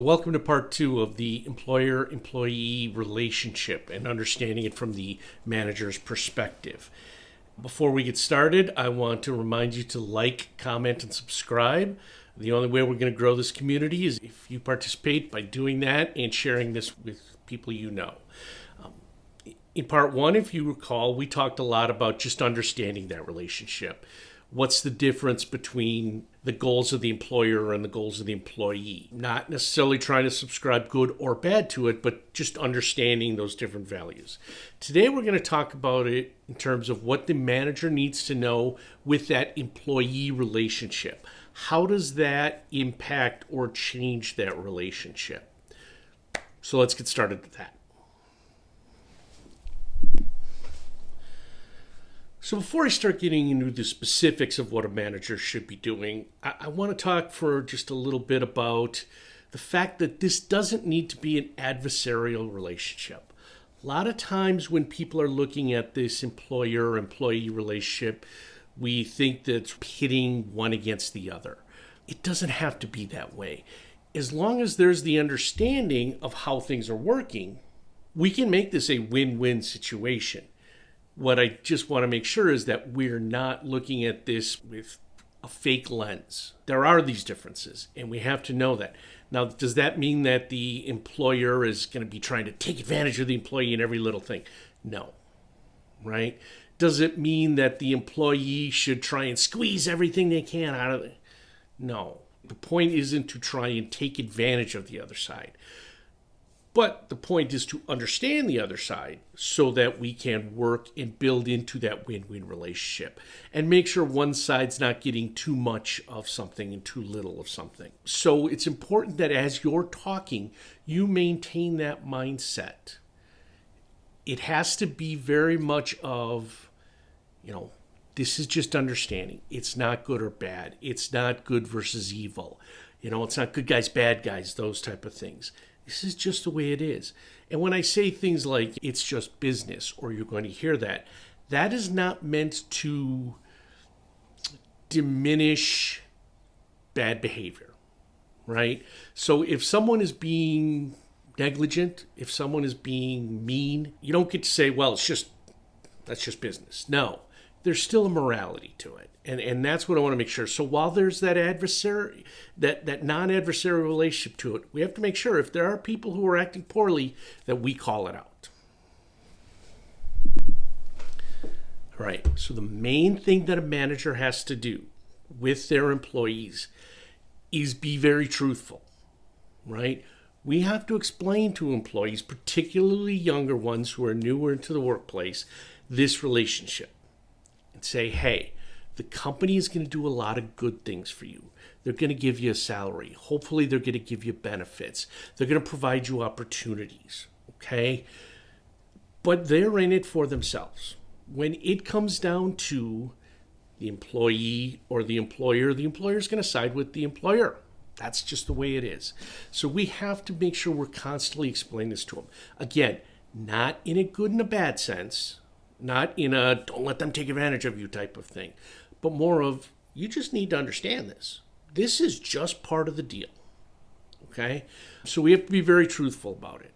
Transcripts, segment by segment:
Welcome to part two of the employer-employee relationship and understanding it from the manager's perspective. Before we get started, I want to remind you to like, comment, and subscribe. The only way we're going to grow this community is if you participate by doing that and sharing this with people you know. In part one, if you recall, we talked a lot about just understanding that relationship. What's the difference between the goals of the employer and the goals of the employee? Not necessarily trying to subscribe good or bad to it, but just understanding those different values. Today, we're going to talk about it in terms of what the manager needs to know with that employee relationship. How does that impact or change that relationship? So let's get started with that. So before I start getting into the specifics of what a manager should be doing, I want to talk for just a little bit about the fact that this doesn't need to be an adversarial relationship. A lot of times when people are looking at this employer-employee relationship, we think that it's pitting one against the other. It doesn't have to be that way. As long as there's the understanding of how things are working, we can make this a win-win situation. What I just want to make sure is that we're not looking at this with a fake lens. There are these differences, and we have to know that. Now, does that mean that the employer is going to be trying to take advantage of the employee in every little thing? No, right? Does it mean that the employee should try and squeeze everything they can out of it? No. The point isn't to try and take advantage of the other side. But the point is to understand the other side so that we can work and build into that win-win relationship and make sure one side's not getting too much of something and too little of something. So it's important that as you're talking, you maintain that mindset. It has to be very much of, this is just understanding. It's not good or bad. It's not good versus evil. It's not good guys, bad guys, those type of things. This is just the way it is. And when I say things like it's just business, or you're going to hear that, that is not meant to diminish bad behavior, right? So if someone is being negligent, if someone is being mean, you don't get to say, well, that's just business. No, there's still a morality to it. And that's what I want to make sure. So while there's that adversary, that non-adversarial relationship to it, we have to make sure if there are people who are acting poorly that we call it out. All right. So the main thing that a manager has to do with their employees is be very truthful, right? We have to explain to employees, particularly younger ones who are newer into the workplace, this relationship and say, hey, the company is going to do a lot of good things for you. They're going to give you a salary. Hopefully, they're going to give you benefits. They're going to provide you opportunities, okay? But they're in it for themselves. When it comes down to the employee or the employer is going to side with the employer. That's just the way it is. So we have to make sure we're constantly explaining this to them. Again, not in a good and a bad sense, not in a don't let them take advantage of you type of thing, but more of you just need to understand this. This is just part of the deal, okay? So we have to be very truthful about it.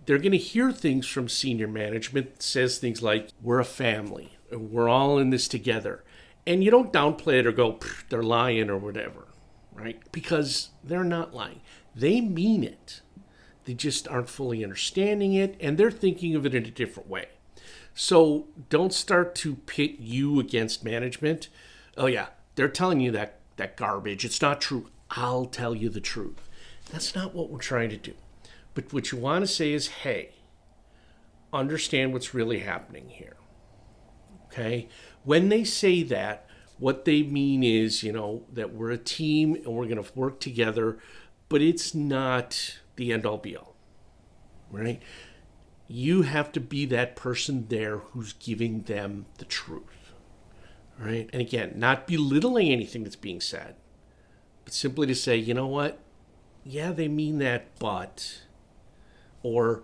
They're going to hear things from senior management that says things like, we're a family, and we're all in this together. And you don't downplay it or go, they're lying or whatever, right? Because they're not lying. They mean it. They just aren't fully understanding it, and they're thinking of it in a different way. So don't start to pit you against management. Oh yeah, they're telling you that garbage. It's not true. I'll tell you the truth. That's not what we're trying to do. But what you want to say is, hey, understand what's really happening here. Okay? When they say that, what they mean is, that we're a team and we're going to work together, but it's not the end all be all. Right? You have to be that person there who's giving them the truth, right? And again, not belittling anything that's being said, but simply to say, you know what? Yeah, they mean that, but, or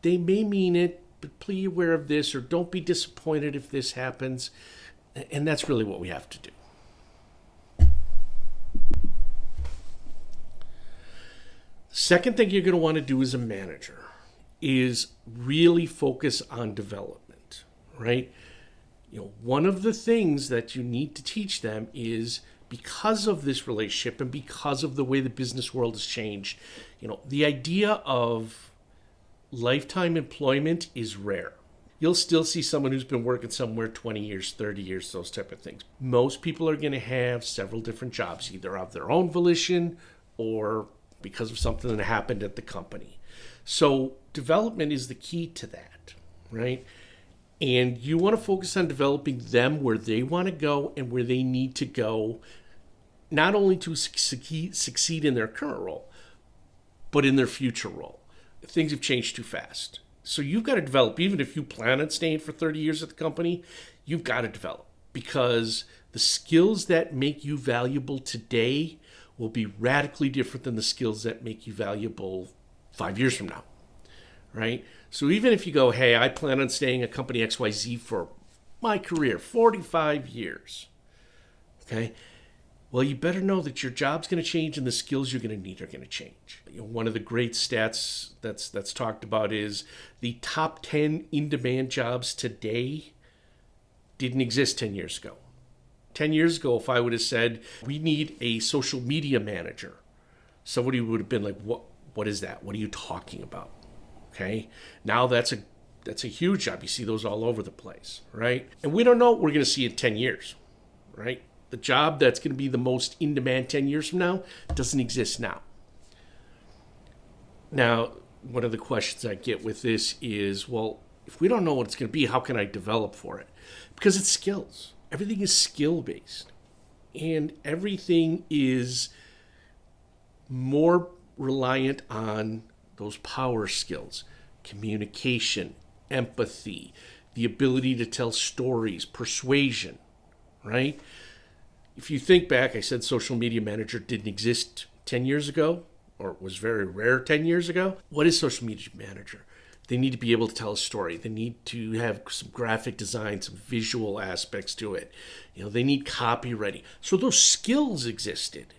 they may mean it, but be aware of this, or don't be disappointed if this happens. And that's really what we have to do. Second thing you're going to want to do as a manager is really focus on development, right? One of the things that you need to teach them is, because of this relationship and because of the way the business world has changed, the idea of lifetime employment is rare. You'll still see someone who's been working somewhere 20 years, 30 years, those type of things. Most people are going to have several different jobs, either of their own volition or because of something that happened at the company. So development is the key to that, right? And you want to focus on developing them where they want to go and where they need to go, not only to succeed in their current role, but in their future role. Things have changed too fast. So you've got to develop, even if you plan on staying for 30 years at the company, you've got to develop, because the skills that make you valuable today will be radically different than the skills that make you valuable 5 years from now, right? So even if you go, hey, I plan on staying at company XYZ for my career, 45 years, okay? Well, you better know that your job's going to change and the skills you're going to need are going to change. One of the great stats that's talked about is the top 10 in-demand jobs today didn't exist 10 years ago. 10 years ago, if I would have said, we need a social media manager, somebody would have been like, what is that? What are you talking about? Okay. Now that's a huge job. You see those all over the place, right? And we don't know what we're going to see in 10 years, right? The job that's going to be the most in demand 10 years from now doesn't exist now. Now, one of the questions I get with this is, well, if we don't know what it's going to be, how can I develop for it? Because it's skills. Everything is skill-based. And everything is more reliant on those power skills: communication, empathy, the ability to tell stories, persuasion, right? If you think back, I said social media manager didn't exist 10 years ago, or it was very rare 10 years ago. What is social media manager? They need to be able to tell a story. They need to have some graphic design, some visual aspects to it. They need copywriting. So those skills existed,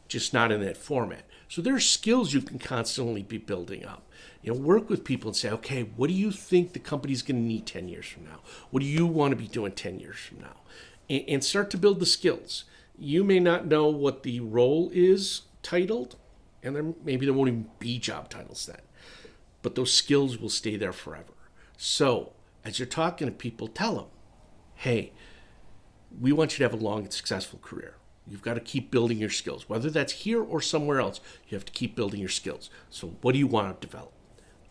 just not in that format. So there are skills you can constantly be building up. Work with people and say, okay, what do you think the company's going to need 10 years from now? What do you want to be doing 10 years from now? And start to build the skills. You may not know what the role is titled, and maybe there won't even be job titles then, but those skills will stay there forever. So as you're talking to people, tell them, hey, we want you to have a long and successful career. You've got to keep building your skills. Whether that's here or somewhere else, you have to keep building your skills. So what do you want to develop?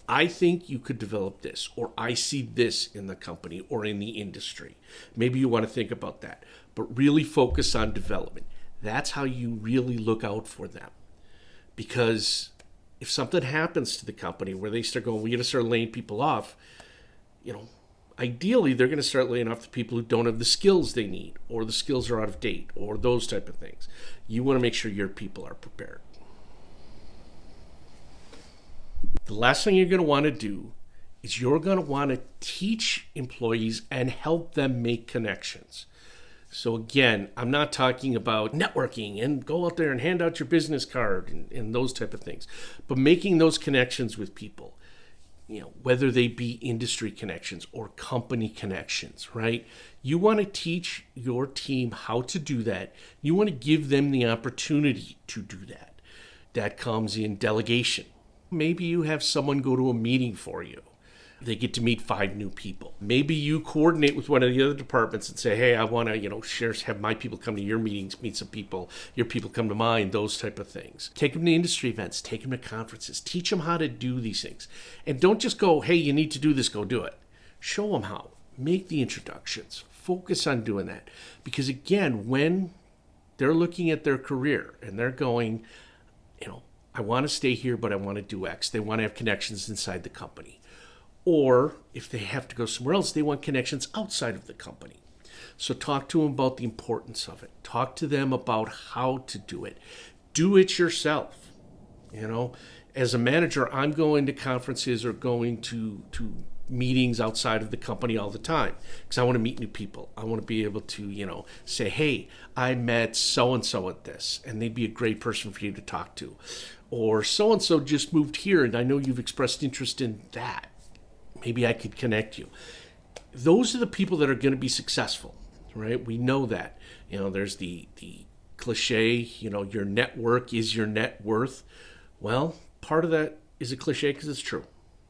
I think you could develop this, or I see this in the company or in the industry. Maybe you want to think about that, but really focus on development. That's how you really look out for them. Because if something happens to the company where they start going, we got to start laying people off, ideally they're going to start laying off the people who don't have the skills they need, or the skills are out of date, or those type of things. You want to make sure your people are prepared. The last thing you're going to want to do is you're going to want to teach employees and help them make connections. So again, I'm not talking about networking and go out there and hand out your business card and those type of things, but making those connections with people, whether they be industry connections or company connections, right? You want to teach your team how to do that. You want to give them the opportunity to do that. That comes in delegation. Maybe you have someone go to a meeting for you. They get to meet 5 new people. Maybe you coordinate with one of the other departments and say, hey, I want to, have my people come to your meetings, meet some people, your people come to mine, those type of things. Take them to industry events, take them to conferences, teach them how to do these things. And don't just go, hey, you need to do this, go do it. Show them how. Make the introductions. Focus on doing that. Because again, when they're looking at their career and they're going, I want to stay here, but I want to do X. They want to have connections inside the company. Or if they have to go somewhere else, they want connections outside of the company. So talk to them about the importance of it. Talk to them about how to do it. Do it yourself. As a manager, I'm going to conferences or going to meetings outside of the company all the time because I want to meet new people. I want to be able to, say, hey, I met so-and-so at this, and they'd be a great person for you to talk to. Or so-and-so just moved here, and I know you've expressed interest in that. Maybe I could connect you. Those are the people that are going to be successful, right? We know that. There's the cliche, your network is your net worth. Well, part of that is a cliche because it's true,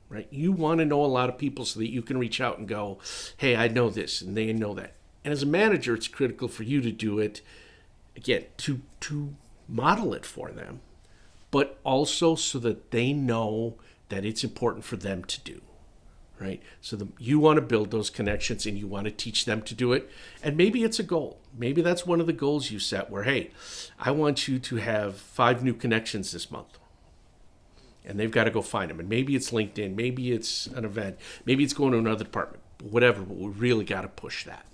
right? You want to know a lot of people so that you can reach out and go, hey, I know this, and they know that. And as a manager, it's critical for you to do it, again, to model it for them, but also so that they know that it's important for them to do, right? So you want to build those connections and you want to teach them to do it. And maybe it's a goal. Maybe that's one of the goals you set where, hey, I want you to have 5 new connections this month. And they've got to go find them. And maybe it's LinkedIn, maybe it's an event, maybe it's going to another department, whatever, but we really got to push that.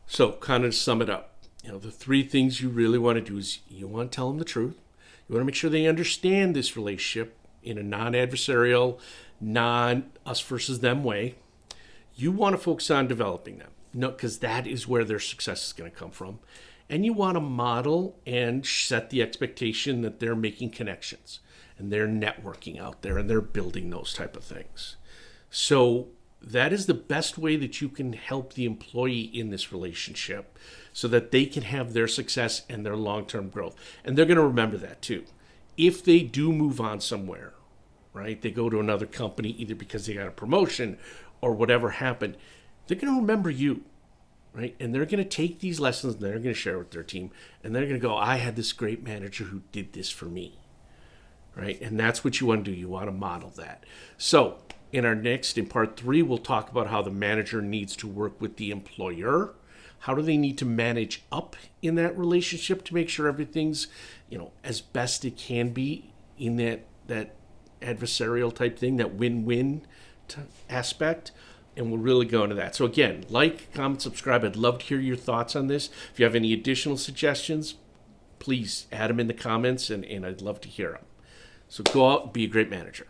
So kind of to sum it up, the 3 things you really want to do is you want to tell them the truth. You want to make sure they understand this relationship in a non-adversarial, non-us versus them way. You want to focus on developing them, because that is where their success is going to come from. And you want to model and set the expectation that they're making connections and they're networking out there and they're building those type of things. So that is the best way that you can help the employee in this relationship so that they can have their success and their long-term growth. And they're going to remember that too. If they do move on somewhere, right, they go to another company either because they got a promotion or whatever happened, they're going to remember you. Right? And they're going to take these lessons and they're going to share with their team. And they're going to go, I had this great manager who did this for me. Right? And that's what you want to do. You want to model that. So in part 3, we'll talk about how the manager needs to work with the employer. How do they need to manage up in that relationship to make sure everything's, as best it can be in that adversarial type thing, that win-win aspect. And we'll really go into that. So again, like, comment, subscribe. I'd love to hear your thoughts on this. If you have any additional suggestions, please add them in the comments, and I'd love to hear them. So go out and be a great manager.